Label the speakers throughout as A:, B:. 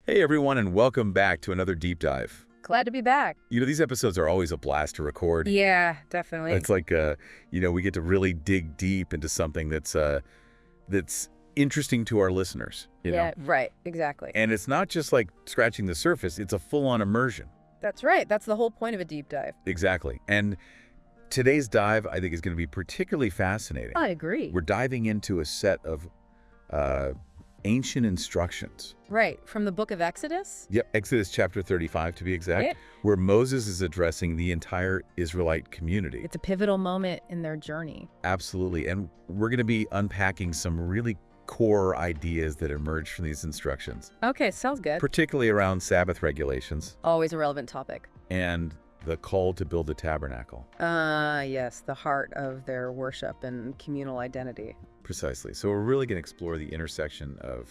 A: Hey everyone, and welcome back to another deep dive.
B: Glad to be back.
A: These episodes are always a blast to record.
B: Yeah, definitely.
A: It's like, we get to really dig deep into something that's interesting to our listeners.
B: Yeah, right, exactly.
A: And it's not just like scratching the surface; it's a full-on immersion.
B: That's right. That's the whole point of a deep dive.
A: Exactly. And today's dive, I think, is going to be particularly fascinating.
B: I agree.
A: We're diving into a set of ancient instructions.
B: Right, from the book of Exodus?
A: Yep, Exodus chapter 35 to be exact,
B: Yeah.
A: where Moses is addressing the entire Israelite community.
B: It's a pivotal moment in their journey.
A: Absolutely, and we're going to be unpacking some really core ideas that emerge from these instructions,
B: Okay, sounds good.
A: particularly around Sabbath regulations
B: Always a relevant topic.
A: and the call to build a tabernacle.
B: Yes, the heart of their worship and communal identity.
A: Precisely. So we're really going to explore the intersection of,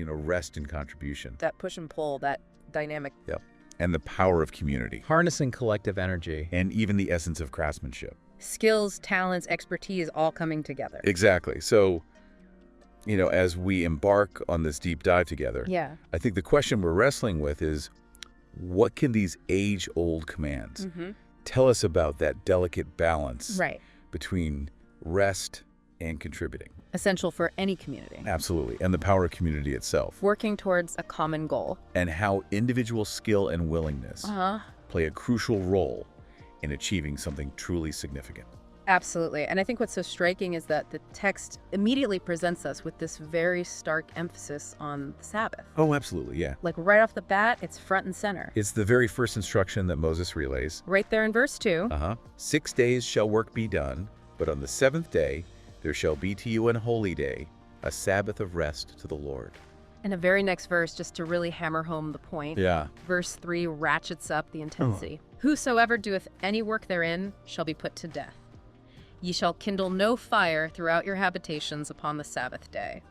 A: rest and contribution.
B: That push and pull, that dynamic.
A: Yep. And the power of community.
C: Harnessing collective energy.
A: And even the essence of craftsmanship.
B: Skills, talents, expertise all coming together.
A: Exactly. So, as we embark on this deep dive together,
B: Yeah.
A: I think the question we're wrestling with is, what can these age-old commands tell us about that delicate balance
B: Right.
A: between rest and contributing?
B: Essential for any community.
A: Absolutely. And the power of community itself.
B: Working towards a common goal.
A: And how individual skill and willingness
B: Uh-huh.
A: play a crucial role in achieving something truly significant.
B: Absolutely. And I think what's so striking is that the text immediately presents us with this very stark emphasis on the Sabbath.
A: Oh, absolutely, yeah.
B: Like right off the bat, it's front and center.
A: It's the very first instruction that Moses relays.
B: Right there in verse 2.
A: 6 days shall work be done, but on the seventh day there shall be to you an holy day, a Sabbath of rest to the Lord.
B: And the very next verse, just to really hammer home the point,
A: Yeah.
B: verse 3 ratchets up the intensity. Whosoever doeth any work therein shall be put to death. Ye shall kindle no fire throughout your habitations upon the Sabbath day.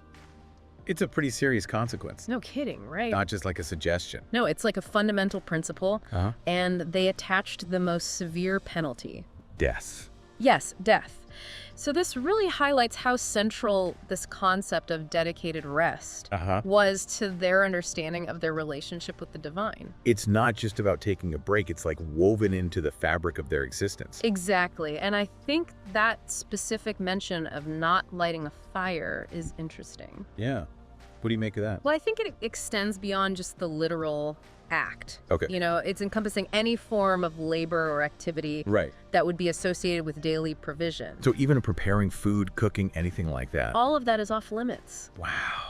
A: It's a pretty serious consequence.
B: No kidding, right?
A: Not just like a suggestion.
B: No, it's like a fundamental principle, and they attached the most severe penalty.
A: Death.
B: Yes, death. So this really highlights how central this concept of dedicated rest was to their understanding of their relationship with the divine.
A: It's not just about taking a break, it's like woven into the fabric of their existence.
B: Exactly. And I think that specific mention of not lighting a fire is interesting.
A: Yeah. What do you make of that?
B: Well, I think it extends beyond just the literal act.
A: Okay.
B: It's encompassing any form of labor or activity
A: Right.
B: that would be associated with daily provision.
A: So even preparing food, cooking, anything like that.
B: All of that is off limits.
A: Wow.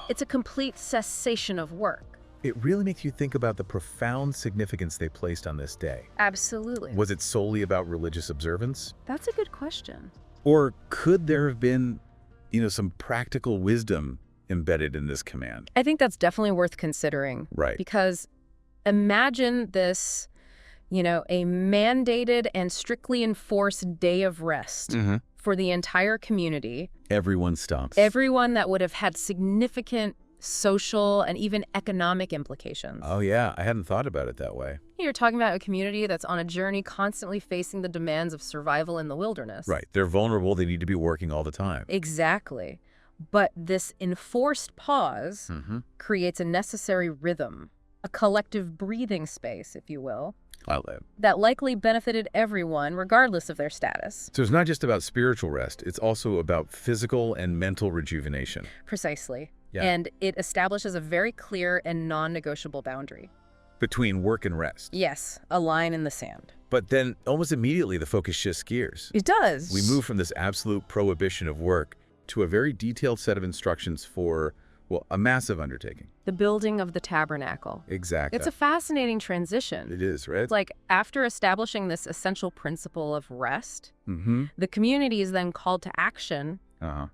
B: It's a complete cessation of work.
A: It really makes you think about the profound significance they placed on this day.
B: Absolutely.
A: Was it solely about religious observance?
B: That's a good question.
A: Or could there have been, some practical wisdom embedded in this command?
B: I think that's definitely worth considering.
A: Right.
B: Because imagine this, a mandated and strictly enforced day of rest for the entire community.
A: Everyone stops.
B: Everyone that would have had significant social and even economic implications.
A: Oh, yeah. I hadn't thought about it that way.
B: You're talking about a community that's on a journey constantly facing the demands of survival in the wilderness.
A: Right. They're vulnerable. They need to be working all the time.
B: Exactly. But this enforced pause creates a necessary rhythm, a collective breathing space, if you will, that likely benefited everyone regardless of their status.
A: So it's not just about spiritual rest. It's also about physical and mental rejuvenation.
B: Precisely.
A: Yeah.
B: And it establishes a very clear and non-negotiable boundary.
A: Between work and rest.
B: Yes, a line in the sand.
A: But then almost immediately the focus shifts gears.
B: It does.
A: We move from this absolute prohibition of work to a very detailed set of instructions for, a massive undertaking.
B: The building of the tabernacle.
A: Exactly.
B: It's a fascinating transition.
A: It is, right?
B: It's like after establishing this essential principle of rest, the community is then called to action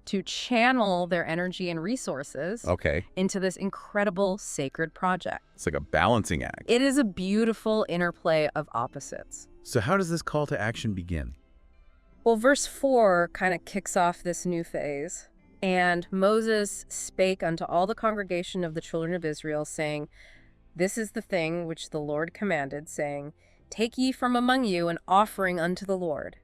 B: to channel their energy and resources into this incredible sacred project.
A: It's like a balancing act.
B: It is a beautiful interplay of opposites.
A: So how does this call to action begin?
B: Well, verse 4 kind of kicks off this new phase. And Moses spake unto all the congregation of the children of Israel, saying, This is the thing which the Lord commanded, saying, Take ye from among you an offering unto the Lord.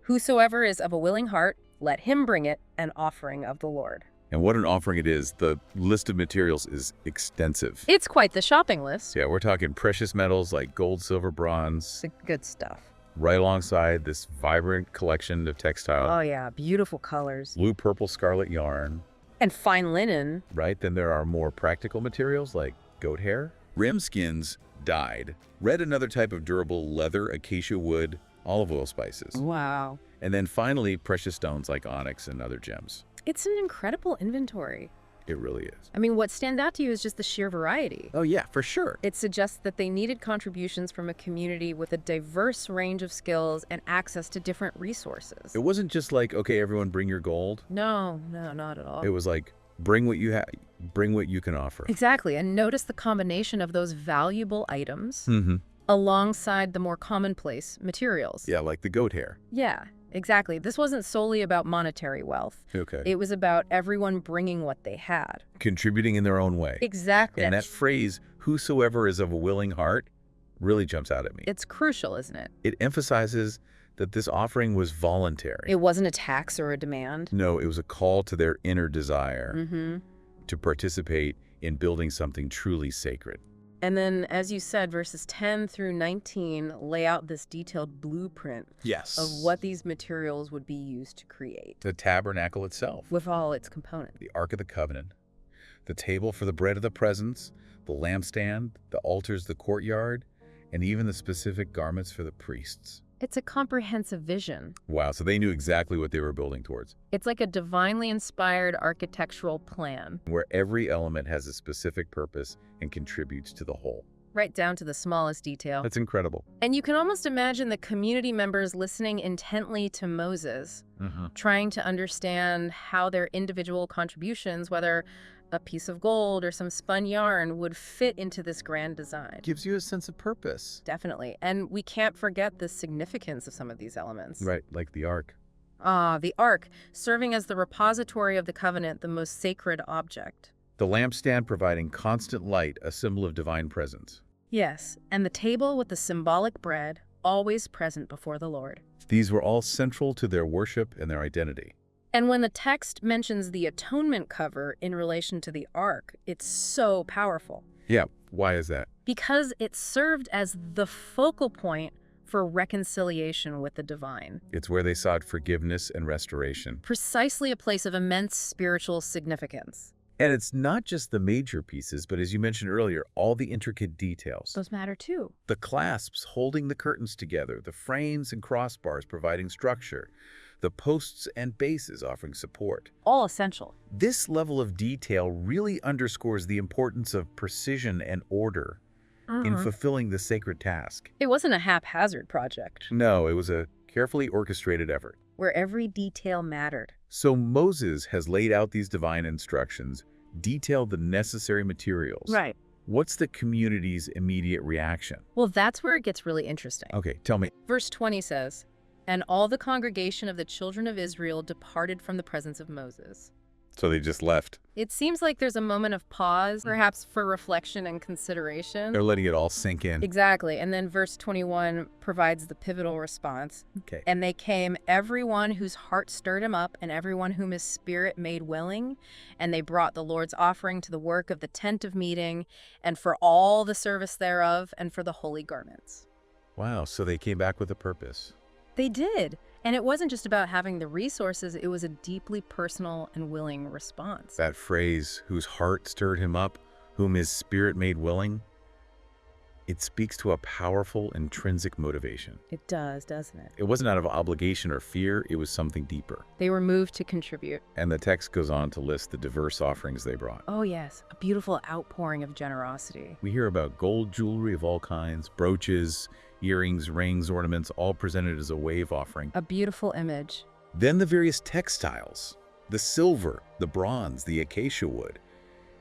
B: Whosoever is of a willing heart, let him bring it, an offering of the Lord.
A: And what an offering it is. The list of materials is extensive.
B: It's quite the shopping list.
A: Yeah, we're talking precious metals like gold, silver, bronze,
B: It's the good stuff.
A: right alongside this vibrant collection of textile.
B: Oh, yeah. Beautiful colors.
A: Blue, purple, scarlet yarn,
B: And fine linen.
A: right? Then there are more practical materials like goat hair, ram skins, dyed, red, another type of durable leather, acacia wood, olive oil spices.
B: Wow.
A: And then finally, precious stones like onyx and other gems.
B: It's an incredible inventory.
A: It really is.
B: I mean, what stands out to you is just the sheer variety.
A: Oh yeah, for sure.
B: It suggests that they needed contributions from a community with a diverse range of skills and access to different resources.
A: It wasn't just like, okay, everyone bring your gold.
B: No, not at all.
A: It was like, bring what you have, bring what you can offer.
B: Exactly. And notice the combination of those valuable items
A: Mm-hmm.
B: alongside the more commonplace materials.
A: Yeah, like the goat hair.
B: Yeah, exactly. This wasn't solely about monetary wealth.
A: Okay.
B: It was about everyone bringing what they had.
A: Contributing in their own way.
B: Exactly.
A: And that phrase, whosoever is of a willing heart, really jumps out at me.
B: It's crucial, isn't it?
A: It emphasizes that this offering was voluntary.
B: It wasn't a tax or a demand.
A: No, it was a call to their inner desire
B: Mm-hmm.
A: to participate in building something truly sacred.
B: And then, as you said, verses 10 through 19 lay out this detailed blueprint
A: Yes.
B: of what these materials would be used to create,
A: The tabernacle itself,
B: with all its components.
A: the Ark of the Covenant, the table for the bread of the presence, the lampstand, the altars, the courtyard, and even the specific garments for the priests.
B: It's a comprehensive vision.
A: Wow, so they knew exactly what they were building towards,
B: It's like a divinely inspired architectural plan,
A: where every element has a specific purpose and contributes to the whole.
B: right down to the smallest detail.
A: That's incredible.
B: And you can almost imagine the community members listening intently to Moses, trying to understand how their individual contributions, whether a piece of gold or some spun yarn, would fit into this grand design.
A: Gives you a sense of purpose.
B: Definitely. And we can't forget the significance of some of these elements.
A: Right, like the Ark.
B: The Ark, serving as the repository of the covenant, the most sacred object.
A: The lampstand providing constant light, a symbol of divine presence.
B: Yes, and the table with the symbolic bread, always present before the Lord.
A: These were all central to their worship and their identity.
B: And when the text mentions the atonement cover in relation to the Ark, it's so powerful.
A: Yeah, why is that?
B: Because it served as the focal point for reconciliation with the divine.
A: It's where they sought forgiveness and restoration.
B: Precisely a place of immense spiritual significance.
A: And it's not just the major pieces, but as you mentioned earlier, all the intricate details.
B: Those matter too.
A: The clasps holding the curtains together, the frames and crossbars providing structure, the posts and bases offering support.
B: All essential.
A: This level of detail really underscores the importance of precision and order in fulfilling the sacred task.
B: It wasn't a haphazard project,
A: No, it was a carefully orchestrated effort.
B: where every detail mattered.
A: So Moses has laid out these divine instructions, detailed the necessary materials.
B: Right.
A: What's the community's immediate reaction?
B: Well, that's where it gets really interesting.
A: Okay, tell me.
B: Verse 20 says, "And all the congregation of the children of Israel departed from the presence of Moses."
A: So they just left.
B: It seems like there's a moment of pause, perhaps for reflection and consideration.
A: They're letting it all sink in.
B: Exactly. And then verse 21 provides the pivotal response.
A: Okay.
B: "And they came, everyone whose heart stirred him up, and everyone whom his spirit made willing. And they brought the Lord's offering to the work of the tent of meeting, and for all the service thereof, and for the holy garments."
A: Wow, so they came back with a purpose.
B: They did. And it wasn't just about having the resources, it was a deeply personal and willing response.
A: That phrase, whose heart stirred him up, whom his spirit made willing, it speaks to a powerful intrinsic motivation.
B: It does, doesn't it?
A: It wasn't out of obligation or fear, it was something deeper.
B: They were moved to contribute.
A: And the text goes on to list the diverse offerings they brought.
B: Oh yes, a beautiful outpouring of generosity.
A: We hear about gold jewelry of all kinds, brooches, earrings, rings, ornaments, all presented as a wave offering.
B: A beautiful image.
A: Then the various textiles, the silver, the bronze, the acacia wood.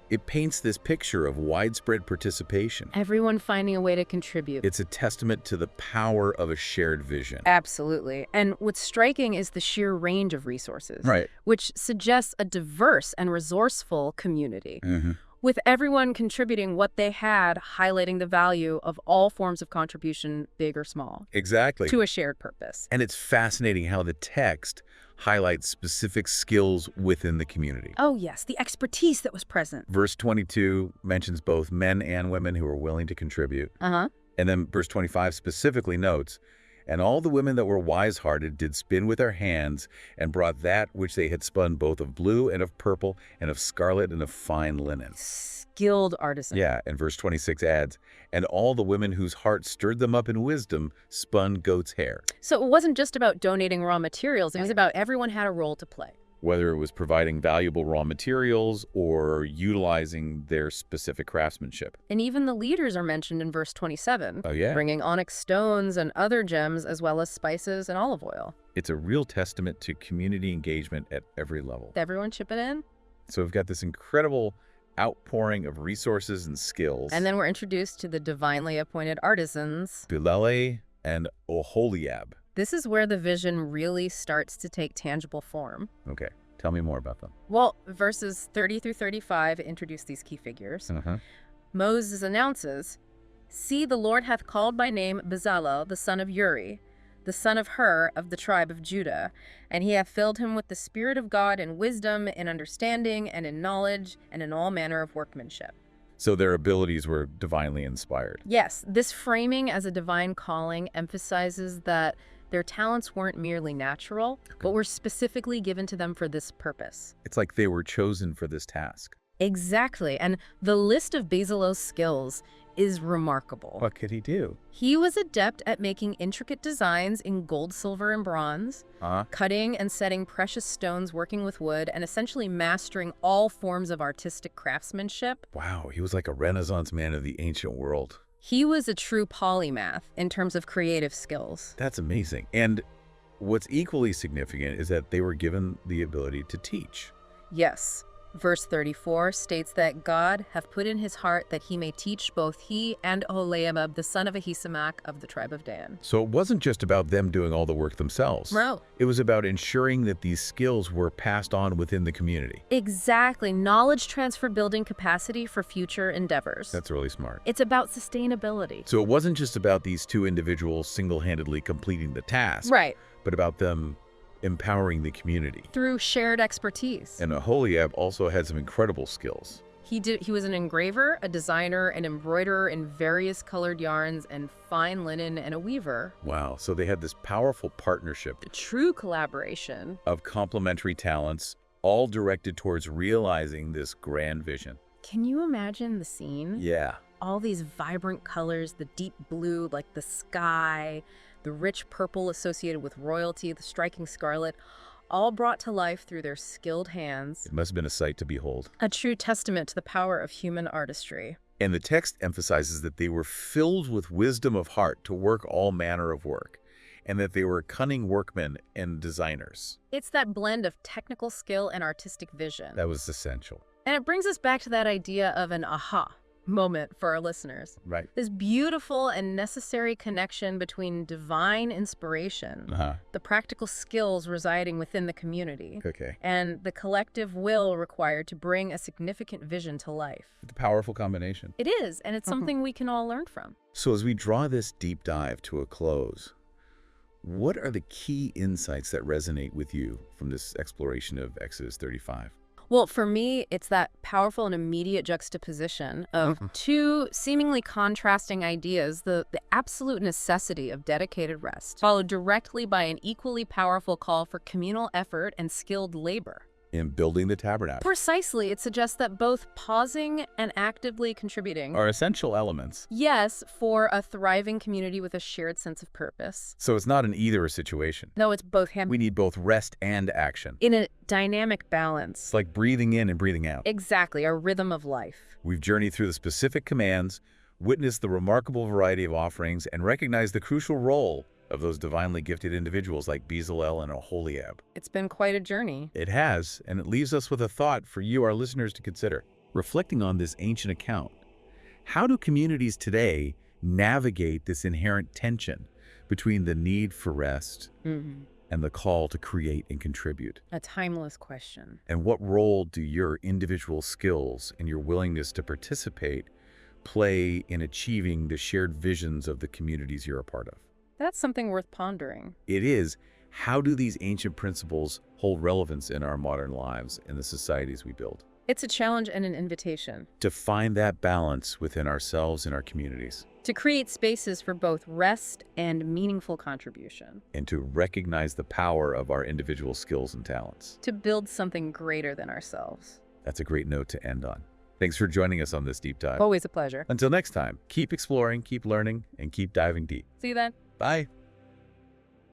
A: It paints this picture of widespread participation.
B: Everyone finding a way to contribute.
A: It's a testament to the power of a shared vision.
B: Absolutely. And what's striking is the sheer range of resources,
A: Right.
B: which suggests a diverse and resourceful community,
A: Mm-hmm.
B: with everyone contributing what they had, highlighting the value of all forms of contribution, big or small,
A: Exactly.
B: to a shared purpose.
A: And it's fascinating how the text highlight specific skills within the community.
B: Oh, yes, the expertise that was present.
A: Verse 22 mentions both men and women who are willing to contribute.
B: Uh-huh.
A: And then verse 25 specifically notes, "And all the women that were wise-hearted did spin with their hands, and brought that which they had spun both of blue and of purple and of scarlet and of fine linen."
B: Skilled artisan.
A: Yeah, and verse 26 adds, "And all the women whose hearts stirred them up in wisdom spun goat's hair."
B: So it wasn't just about donating raw materials. It was about everyone had a role to play.
A: Whether it was providing valuable raw materials or utilizing their specific craftsmanship.
B: And even the leaders are mentioned in verse 27.
A: Oh, yeah.
B: Bringing onyx stones and other gems, as well as spices and olive oil.
A: It's a real testament to community engagement at every level.
B: Everyone chipping in.
A: So we've got this incredible outpouring of resources and skills.
B: And then we're introduced to the divinely appointed artisans.
A: Bezalel and Oholiab.
B: This is where the vision really starts to take tangible form.
A: Okay, tell me more about them.
B: Well, verses 30 through 35 introduce these key figures. Moses announces, "See, the Lord hath called by name Bezalel, the son of Uri, the son of Hur of the tribe of Judah, and he hath filled him with the Spirit of God in wisdom, in understanding, and in knowledge, and in all manner of workmanship."
A: So their abilities were divinely inspired.
B: Yes, this framing as a divine calling emphasizes that their talents weren't merely natural, but were specifically given to them for this purpose.
A: It's like they were chosen for this task.
B: Exactly, and the list of Bezalel's skills is remarkable.
A: What could he do?
B: He was adept at making intricate designs in gold, silver, and bronze, cutting and setting precious stones, working with wood, and essentially mastering all forms of artistic craftsmanship.
A: Wow, he was like a Renaissance man of the ancient world.
B: He was a true polymath in terms of creative skills.
A: That's amazing. And what's equally significant is that they were given the ability to teach.
B: Yes. Verse 34 states that God hath put in his heart that he may teach both he and Oholiab, the son of Ahisamach of the tribe of Dan.
A: So it wasn't just about them doing all the work themselves.
B: No.
A: It was about ensuring that these skills were passed on within the community.
B: Exactly. Knowledge transfer building capacity for future endeavors.
A: That's really smart.
B: It's about sustainability.
A: So it wasn't just about these two individuals single-handedly completing the task.
B: Right.
A: But about them empowering the community.
B: Through shared expertise.
A: And Oholiab also had some incredible skills.
B: He was an engraver, a designer, an embroiderer in various colored yarns and fine linen, and a weaver.
A: Wow, so they had this powerful partnership.
B: A true collaboration.
A: Of complementary talents, all directed towards realizing this grand vision.
B: Can you imagine the scene?
A: Yeah.
B: All these vibrant colors, the deep blue like the sky, the rich purple associated with royalty, the striking scarlet, all brought to life through their skilled hands.
A: It must have been a sight to behold.
B: A true testament to the power of human artistry.
A: And the text emphasizes that they were filled with wisdom of heart to work all manner of work, and that they were cunning workmen and designers.
B: It's that blend of technical skill and artistic vision.
A: That was essential.
B: And it brings us back to that idea of an aha moment for our listeners.
A: Right.
B: This beautiful and necessary connection between divine inspiration, the practical skills residing within the community, and the collective will required to bring a significant vision to life.
A: It's a powerful combination.
B: It is, and it's something we can all learn from.
A: So as we draw this deep dive to a close, what are the key insights that resonate with you from this exploration of Exodus 35?
B: Well, for me, it's that powerful and immediate juxtaposition of two seemingly contrasting ideas, the absolute necessity of dedicated rest, followed directly by an equally powerful call for communal effort and skilled labor.
A: In building the tabernacle.
B: Precisely, it suggests that both pausing and actively contributing
A: are essential elements.
B: Yes, for a thriving community with a shared sense of purpose.
A: So it's not an either situation.
B: No, it's both.
A: We need both rest and action.
B: In a dynamic balance.
A: It's like breathing in and breathing out.
B: Exactly, a rhythm of life.
A: We've journeyed through the specific commands, witnessed the remarkable variety of offerings, and recognized the crucial role of those divinely gifted individuals like Bezalel and Oholiab.
B: It's been quite a journey.
A: It has, and it leaves us with a thought for you, our listeners, to consider. Reflecting on this ancient account, how do communities today navigate this inherent tension between the need for rest and the call to create and contribute?
B: A timeless question.
A: And what role do your individual skills and your willingness to participate play in achieving the shared visions of the communities you're a part of?
B: That's something worth pondering.
A: It is. How do these ancient principles hold relevance in our modern lives and the societies we build?
B: It's a challenge and an invitation
A: To find that balance within ourselves and our communities,
B: to create spaces for both rest and meaningful contribution,
A: and to recognize the power of our individual skills and talents.
B: to build something greater than ourselves.
A: That's a great note to end on. Thanks for joining us on this deep dive.
B: Always a pleasure.
A: Until next time, keep exploring, keep learning, and keep diving deep.
B: See you then.
A: Bye.